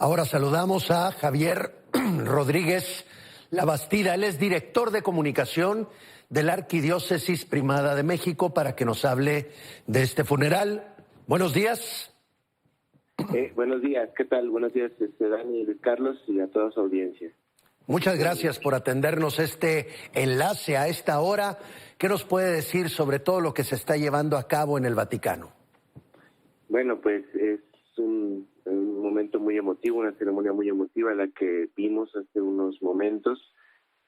Ahora saludamos a Javier Rodríguez Labastida. Él es director de comunicación de la Arquidiócesis Primada de México para que nos hable de este funeral. Buenos días. Buenos días, ¿qué tal? Buenos días, Dani y Luis Carlos, y a toda su audiencia. Muchas gracias por atendernos este enlace a esta hora. ¿Qué nos puede decir sobre todo lo que se está llevando a cabo en el Vaticano? Bueno, pues es un momento muy emotivo, una ceremonia muy emotiva la que vimos hace unos momentos.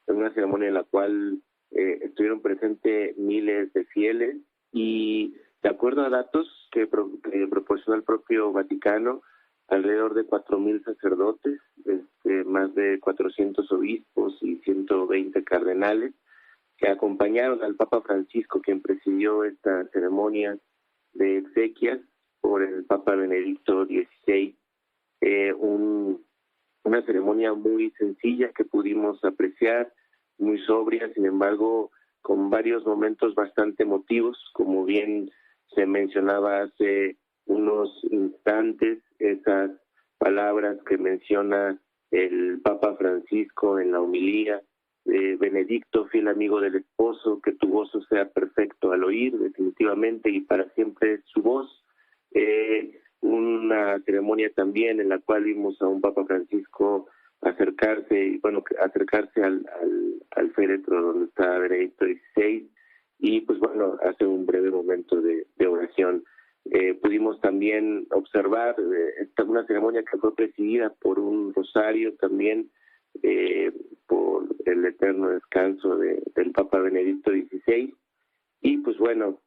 Es una ceremonia en la cual estuvieron presentes miles de fieles y, de acuerdo a datos que proporcionó el propio Vaticano, alrededor de 4,000 sacerdotes, más de 400 obispos y 120 cardenales que acompañaron al Papa Francisco, quien presidió esta ceremonia de exequias por el Papa Benedicto XVI. Una ceremonia muy sencilla que pudimos apreciar, muy sobria, sin embargo, con varios momentos bastante emotivos, como bien se mencionaba hace unos instantes, esas palabras que menciona el Papa Francisco en la homilía: Benedicto, fiel amigo del esposo, que tu gozo sea perfecto al oír, definitivamente, y para siempre su voz. Una ceremonia también en la cual vimos a un Papa Francisco acercarse al féretro donde está Benedicto XVI, y pues bueno, hace un breve momento de oración. Pudimos también observar una ceremonia que fue presidida por un rosario también, por el eterno descanso del Papa Benedicto XVI. Y pues bueno,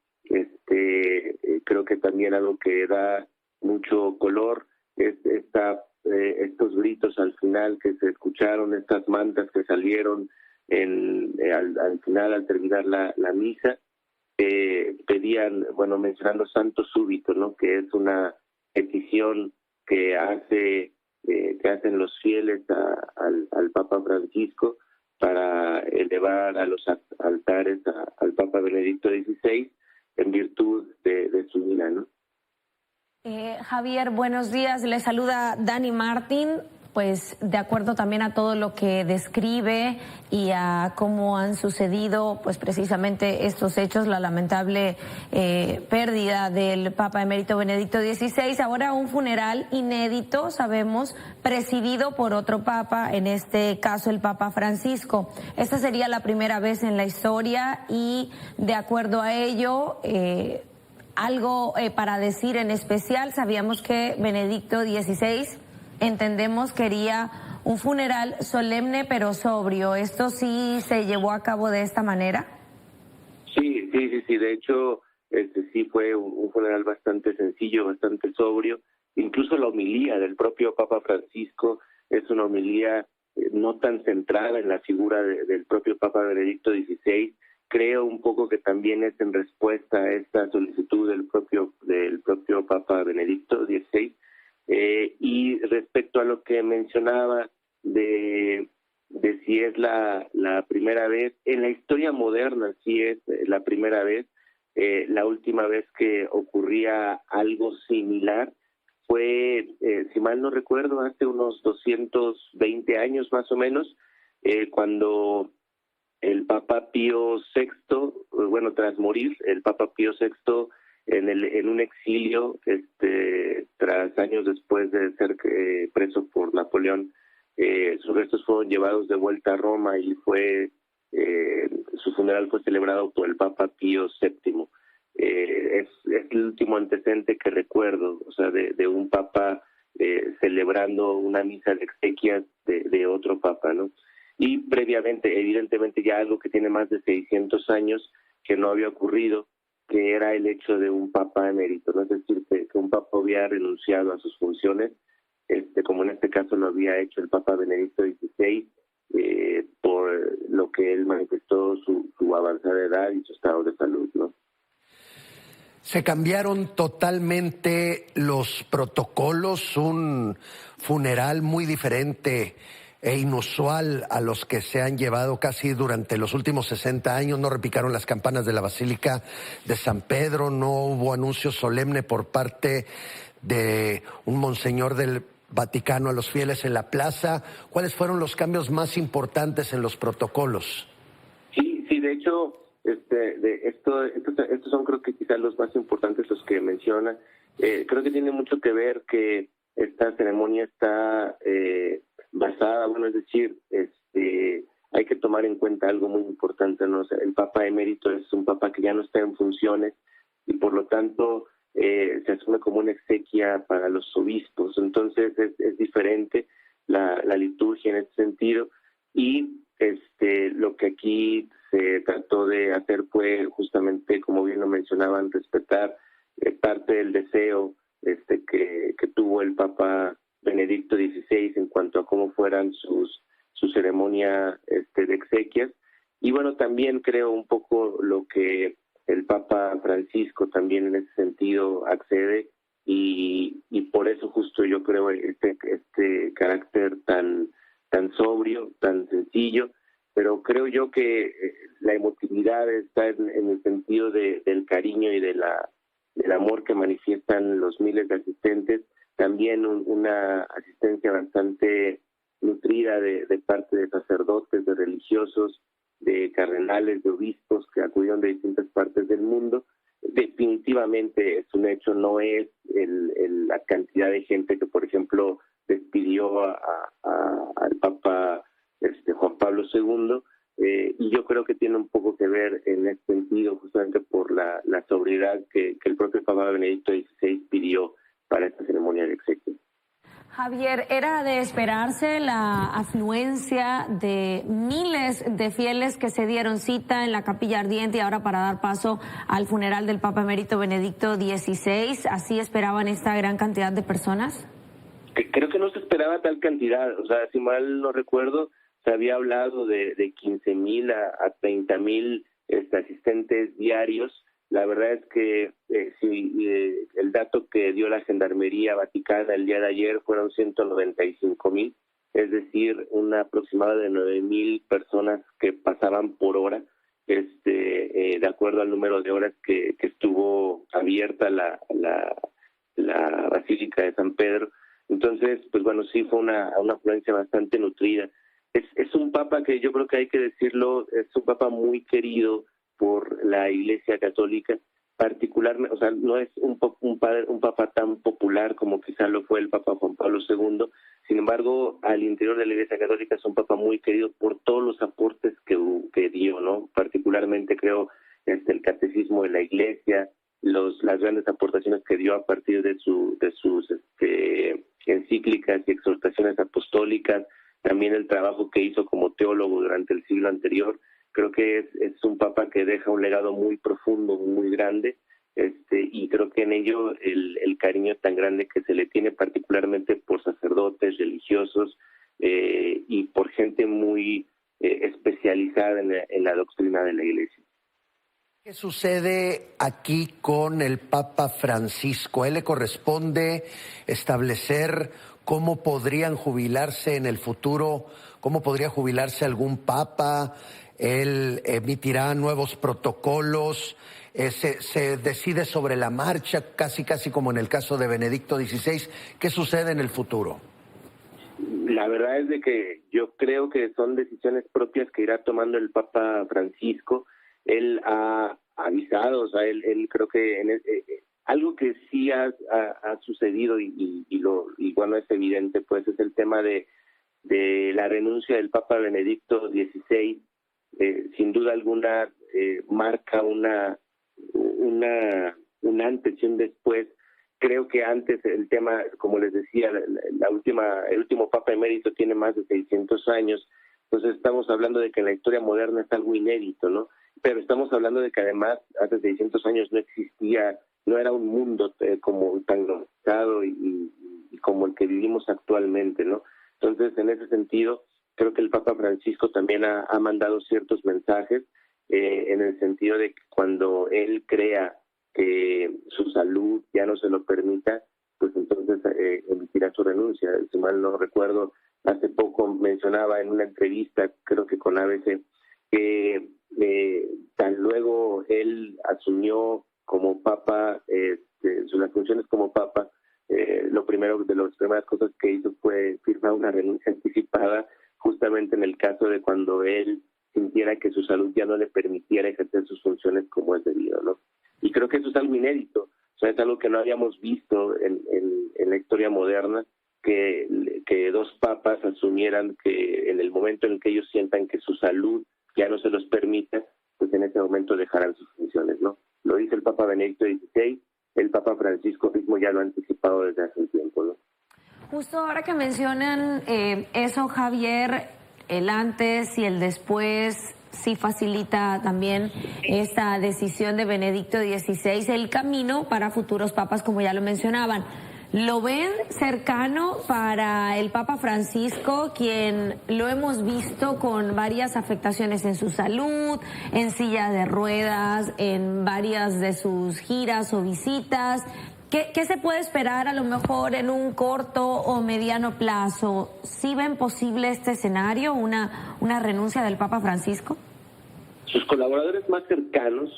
creo que también algo que da mucho color es estos gritos al final que se escucharon, estas mantas que salieron al final, al terminar la misa. Pedían, bueno, mencionando Santo Súbito, ¿no?, que es una petición que hacen los fieles al Papa Francisco para elevar a los altares al Papa Benedicto XVI en virtud de su vida, ¿no? Javier, buenos días. Le saluda Dani Martín. Pues de acuerdo también a todo lo que describe y a cómo han sucedido pues precisamente estos hechos, la lamentable pérdida del Papa Emérito Benedicto XVI, ahora un funeral inédito, sabemos, presidido por otro Papa, en este caso el Papa Francisco. Esta sería la primera vez en la historia y de acuerdo a ello, algo para decir en especial. Sabíamos que Benedicto XVI, entendemos, quería un funeral solemne pero sobrio. ¿Esto sí se llevó a cabo de esta manera? Sí. De hecho, sí fue un funeral bastante sencillo, bastante sobrio. Incluso la homilía del propio Papa Francisco es una homilía no tan centrada en la figura del propio Papa Benedicto XVI. Creo un poco que también es en respuesta a esta solicitud del propio Papa Benedicto XVI. Y respecto a lo que mencionaba de si es la primera vez, en la historia moderna sí es la primera vez. La última vez que ocurría algo similar fue, si mal no recuerdo, hace unos 220 años más o menos, cuando el Papa Pío VI, tras morir, el Papa Pío VI en un exilio, tras años después de ser preso por Napoleón, sus restos fueron llevados de vuelta a Roma y su funeral fue celebrado por el Papa Pío VII. Es el último antecedente que recuerdo, o sea, de un Papa celebrando una misa de exequias de otro Papa, ¿no? Y previamente, evidentemente, ya algo que tiene más de 600 años que no había ocurrido, que era el hecho de un Papa emérito, ¿no? Es decir, que un Papa había renunciado a sus funciones, como en este caso lo había hecho el Papa Benedicto XVI, por lo que él manifestó su avanzada edad y su estado de salud, ¿no? Se cambiaron totalmente los protocolos, un funeral muy diferente e inusual a los que se han llevado casi durante los últimos 60 años. No repicaron las campanas de la Basílica de San Pedro, no hubo anuncio solemne por parte de un monseñor del Vaticano a los fieles en la plaza. ¿Cuáles fueron los cambios más importantes en los protocolos? Sí, de hecho, estos son creo que quizás los más importantes los que menciona. Creo que tiene mucho que ver que esta ceremonia está basada, es decir, hay que tomar en cuenta algo muy importante, ¿no? O sea, el Papa emérito es un Papa que ya no está en funciones y por lo tanto se asume como una exequia para los obispos. Entonces es diferente la liturgia en este sentido y lo que aquí se trató de hacer fue justamente, como bien lo mencionaban, respetar parte del deseo que tuvo el Papa Benedicto XVI en cuanto a cómo fueran su ceremonia de exequias. Y bueno, también creo un poco lo que el Papa Francisco también en ese sentido accede y por eso justo yo creo este carácter tan sobrio, tan sencillo, pero creo yo que la emotividad está en el sentido del cariño y del amor que manifiestan los miles de asistentes, también una asistencia bastante nutrida de parte de sacerdotes, de religiosos, de cardenales, de obispos que acudieron de distintas partes del mundo. Definitivamente es un hecho, no es la cantidad de gente que, por ejemplo, despidió al Papa Juan Pablo II, y yo creo que tiene un poco que ver en ese sentido, justamente por la sobriedad que el propio Papa Benedicto XVI pidió para esta ceremonia de exequias. Javier, era de esperarse la afluencia de miles de fieles que se dieron cita en la Capilla Ardiente y ahora para dar paso al funeral del Papa Emérito Benedicto XVI. ¿Así esperaban esta gran cantidad de personas? Creo que no se esperaba tal cantidad. O sea, si mal no recuerdo, se había hablado de 15,000 a 30,000 asistentes diarios. La verdad es que el dato que dio la Gendarmería Vaticana el día de ayer fueron 195,000, es decir, un aproximado de 9,000 personas que pasaban por hora, de acuerdo al número de horas que estuvo abierta la Basílica de San Pedro. Entonces, pues bueno, sí fue una afluencia bastante nutrida. Es un papa que yo creo que hay que decirlo, es un papa muy querido por la Iglesia Católica, particularmente, o sea, no es un papa tan popular como quizá lo fue el Papa Juan Pablo II. Sin embargo, al interior de la Iglesia Católica es un papa muy querido por todos los aportes que dio, ¿no? Particularmente creo el catecismo de la Iglesia, las grandes aportaciones que dio a partir de sus encíclicas y exhortaciones apostólicas, también el trabajo que hizo como teólogo durante el siglo anterior. Creo que es un papa que deja un legado muy profundo, muy grande, y creo que en ello el cariño tan grande que se le tiene particularmente por sacerdotes, religiosos y por gente muy especializada en la doctrina de la Iglesia. ¿Qué sucede aquí con el Papa Francisco? ¿A él le corresponde establecer cómo podrían jubilarse en el futuro? ¿Cómo podría jubilarse algún papa? Él emitirá nuevos protocolos, se decide sobre la marcha, casi como en el caso de Benedicto XVI. ¿Qué sucede en el futuro? La verdad es de que yo creo que son decisiones propias que irá tomando el Papa Francisco. Él ha avisado, o sea, él creo que algo que sí ha sucedido y bueno, es evidente, pues es el tema de la renuncia del Papa Benedicto XVI. Sin duda alguna marca un antes y un después. Creo que antes el tema, como les decía, el último Papa Emérito tiene más de 600 años, entonces estamos hablando de que en la historia moderna es algo inédito, ¿no? Pero estamos hablando de que además hace 600 años no existía, no era un mundo como tan globalizado y como el que vivimos actualmente, ¿no? Entonces, en ese sentido, creo que el Papa Francisco también ha mandado ciertos mensajes en el sentido de que cuando él crea que su salud ya no se lo permita, pues entonces emitirá su renuncia. Si mal no recuerdo, hace poco mencionaba en una entrevista, creo que con ABC, que tan luego él asumió como papa, las funciones como papa, de las primeras cosas que hizo fue firmar una renuncia anticipada, justamente en el caso de cuando él sintiera que su salud ya no le permitiera ejercer sus funciones como es debido, ¿no? Y creo que eso es algo inédito, o sea, es algo que no habíamos visto en la historia moderna, que dos papas asumieran que en el momento en el que ellos sientan que su salud ya no se los permite, pues en ese momento dejarán sus funciones, ¿no? Lo dice el Papa Benedicto XVI, el Papa Francisco mismo ya lo ha anticipado desde hace un tiempo, ¿no? Justo ahora que mencionan eso, Javier, el antes y el después sí facilita también esta decisión de Benedicto XVI, el camino para futuros papas, como ya lo mencionaban. ¿Lo ven cercano para el Papa Francisco, quien lo hemos visto con varias afectaciones en su salud, en silla de ruedas, en varias de sus giras o visitas? ¿Qué se puede esperar a lo mejor en un corto o mediano plazo? ¿Sí ven posible este escenario, una renuncia del Papa Francisco? Sus colaboradores más cercanos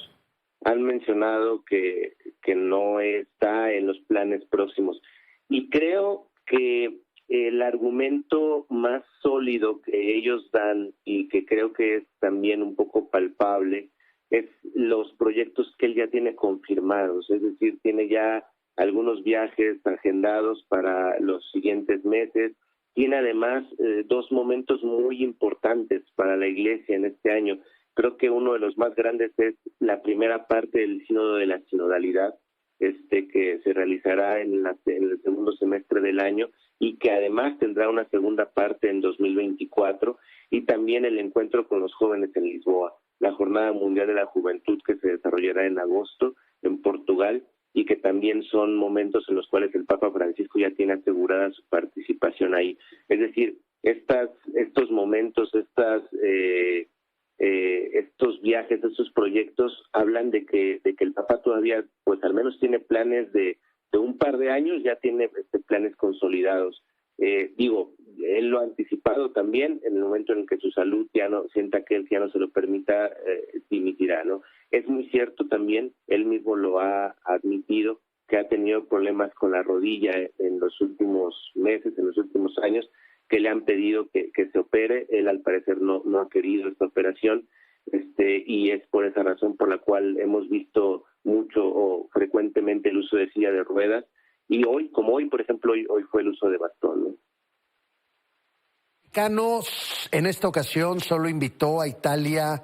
han mencionado que no está en los planes próximos. Y creo que el argumento más sólido que ellos dan, y que creo que es también un poco palpable, es los proyectos que él ya tiene confirmados. Es decir, tiene ya algunos viajes agendados para los siguientes meses. Tiene además dos momentos muy importantes para la Iglesia en este año. Creo que uno de los más grandes es la primera parte del Sínodo de la Sinodalidad, que se realizará en el segundo semestre del año y que además tendrá una segunda parte en 2024, y también el encuentro con los jóvenes en Lisboa, la Jornada Mundial de la Juventud que se desarrollará en agosto en Portugal, y que también son momentos en los cuales el Papa Francisco ya tiene asegurada su participación ahí. Es decir, estos momentos, estos viajes, estos proyectos hablan de que el Papa todavía, pues al menos tiene planes de un par de años, ya tiene planes consolidados. Él lo ha anticipado también, en el momento en que su salud ya no sienta que él ya no se lo permita, dimitirá, ¿no? Es muy cierto también, él mismo lo ha admitido, que ha tenido problemas con la rodilla en los últimos meses, en los últimos años, que le han pedido que se opere. Él al parecer no ha querido esta operación, y es por esa razón por la cual hemos visto mucho o frecuentemente el uso de silla de ruedas, y hoy, por ejemplo, hoy fue el uso de bastón, ¿no? Canos en esta ocasión solo invitó a Italia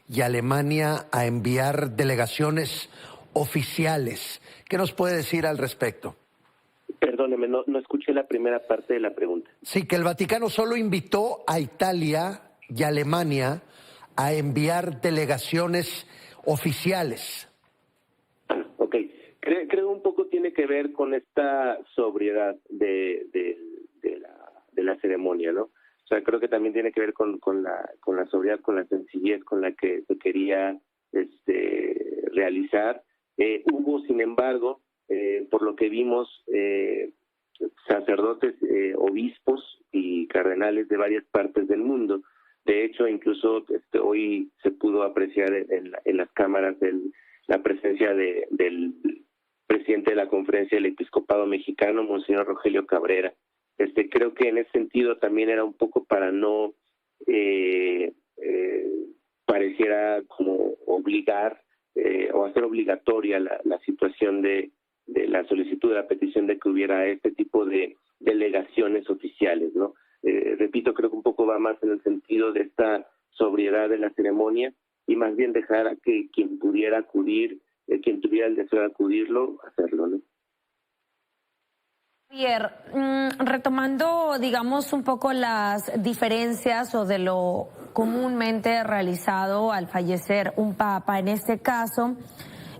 y Alemania a enviar delegaciones oficiales. ¿Qué nos puede decir al respecto? Perdóneme, no escuché la primera parte de la pregunta. Sí, que el Vaticano solo invitó a Italia y Alemania a enviar delegaciones oficiales. Ok, creo un poco tiene que ver con esta sobriedad de la ceremonia, ¿no? O sea, creo que también tiene que ver con la sobriedad, con la sencillez con la que se quería realizar. Hubo, sin embargo, por lo que vimos, sacerdotes, obispos y cardenales de varias partes del mundo. De hecho, incluso hoy se pudo apreciar en las cámaras la presencia del presidente de la Conferencia del Episcopado Mexicano, Monseñor Rogelio Cabrera. Creo que en ese sentido también era un poco para no pareciera como obligar o hacer obligatoria la situación de la solicitud, de la petición de que hubiera este tipo de delegaciones oficiales, ¿no? Repito, creo que un poco va más en el sentido de esta sobriedad de la ceremonia, y más bien dejar a que quien pudiera acudir, quien tuviera el deseo de acudirlo, hacerlo, ¿no? Javier, retomando, digamos, un poco las diferencias o de lo comúnmente realizado al fallecer un papa, en este caso,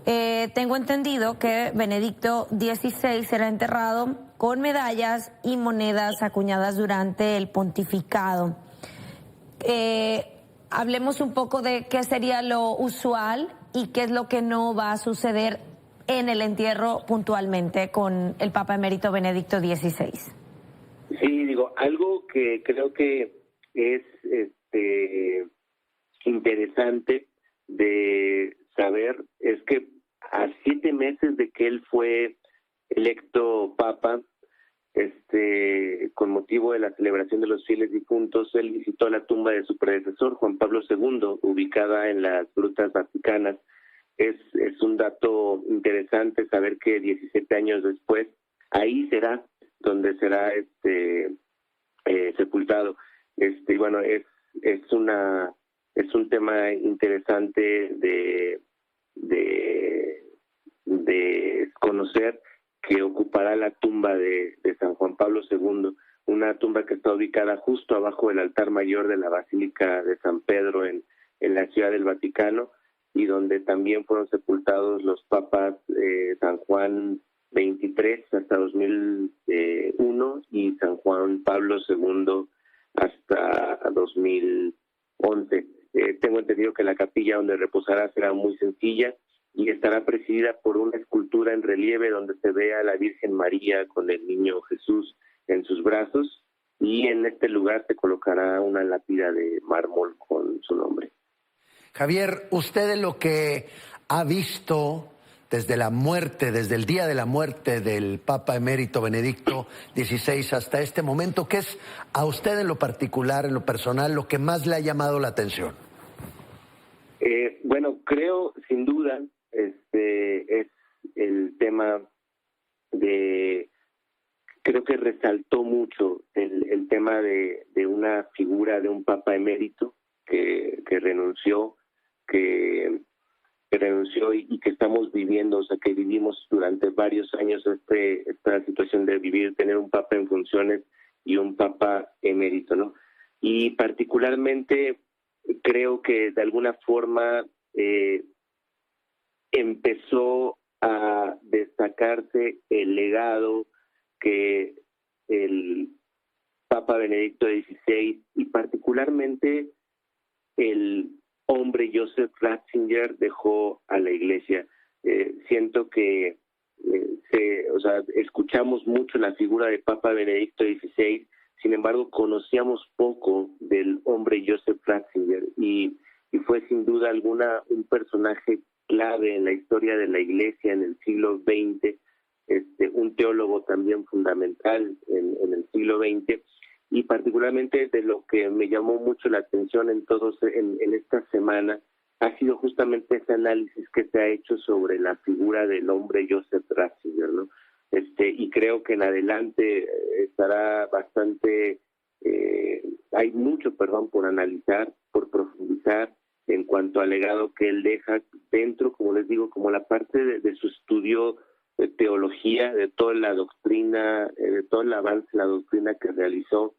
tengo entendido que Benedicto XVI será enterrado con medallas y monedas acuñadas durante el pontificado. Hablemos un poco de qué sería lo usual y qué es lo que no va a suceder en el entierro puntualmente con el Papa Emérito Benedicto XVI. Sí, algo que creo que es interesante de saber es que a 7 meses de que él fue electo Papa, con motivo de la celebración de los fieles difuntos, él visitó la tumba de su predecesor, Juan Pablo II, ubicada en las Grutas Vaticanas. Es un dato interesante saber que 17 años después, ahí será donde será sepultado. Y bueno, es un tema interesante de conocer, que ocupará la tumba de San Juan Pablo II, una tumba que está ubicada justo abajo del altar mayor de la Basílica de San Pedro en la Ciudad del Vaticano, y donde también fueron sepultados los papas San Juan XXIII hasta 2001 y San Juan Pablo II hasta 2011. Tengo entendido que la capilla donde reposará será muy sencilla y estará presidida por una escultura en relieve donde se ve a la Virgen María con el niño Jesús en sus brazos, y en este lugar se colocará una lápida de mármol con su nombre. Javier, usted de lo que ha visto desde la muerte, desde el día de la muerte del Papa Emérito Benedicto XVI hasta este momento, ¿qué es a usted en lo particular, en lo personal, lo que más le ha llamado la atención? Bueno, creo sin duda es el tema creo que resaltó mucho el tema de una figura de un Papa emérito que renunció, y que estamos viviendo, o sea, que vivimos durante varios años esta situación de tener un Papa en funciones y un Papa emérito, ¿no? Y particularmente creo que de alguna forma empezó a destacarse el legado que el Papa Benedicto XVI y particularmente el hombre Joseph Ratzinger dejó a la Iglesia. Siento que escuchamos mucho la figura de Papa Benedicto XVI, sin embargo conocíamos poco del hombre Joseph Ratzinger, y fue sin duda alguna un personaje clave en la historia de la Iglesia en el siglo XX, un teólogo también fundamental en el siglo XX, y particularmente de lo que me llamó mucho la atención en esta semana ha sido justamente ese análisis que se ha hecho sobre la figura del hombre Joseph Ratzinger, ¿no? Y creo que en adelante estará bastante, hay mucho, por analizar, por profundizar en cuanto al legado que él deja dentro, como les digo, como la parte de su estudio de teología, de toda la doctrina, de todo el avance de la doctrina que realizó,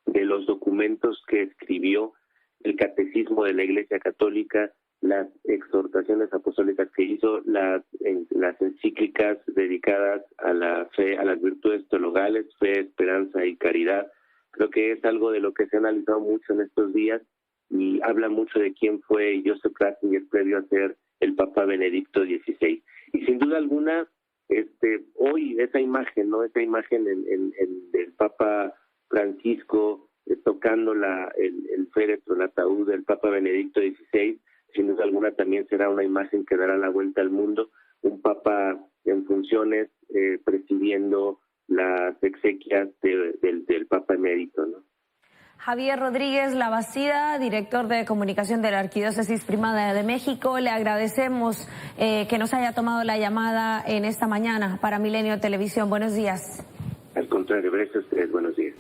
de los documentos que escribió, el catecismo de la Iglesia Católica, las exhortaciones apostólicas que hizo, las encíclicas dedicadas a la fe, a las virtudes teologales, fe, esperanza y caridad. Creo que es algo de lo que se ha analizado mucho en estos días y habla mucho de quién fue Joseph Ratzinger previo a ser el Papa Benedicto XVI. Y sin duda alguna, hoy esa imagen, ¿no? Esa imagen del Papa Francisco tocando el féretro, el ataúd del Papa Benedicto XVI, sin duda alguna también será una imagen que dará la vuelta al mundo, un Papa en funciones presidiendo las exequias del Papa emérito, ¿no? Javier Rodríguez Labastida, director de comunicación de la Arquidiócesis Primada de México, le agradecemos que nos haya tomado la llamada en esta mañana para Milenio Televisión. Buenos días. Al contrario, gracias a ustedes. Buenos días.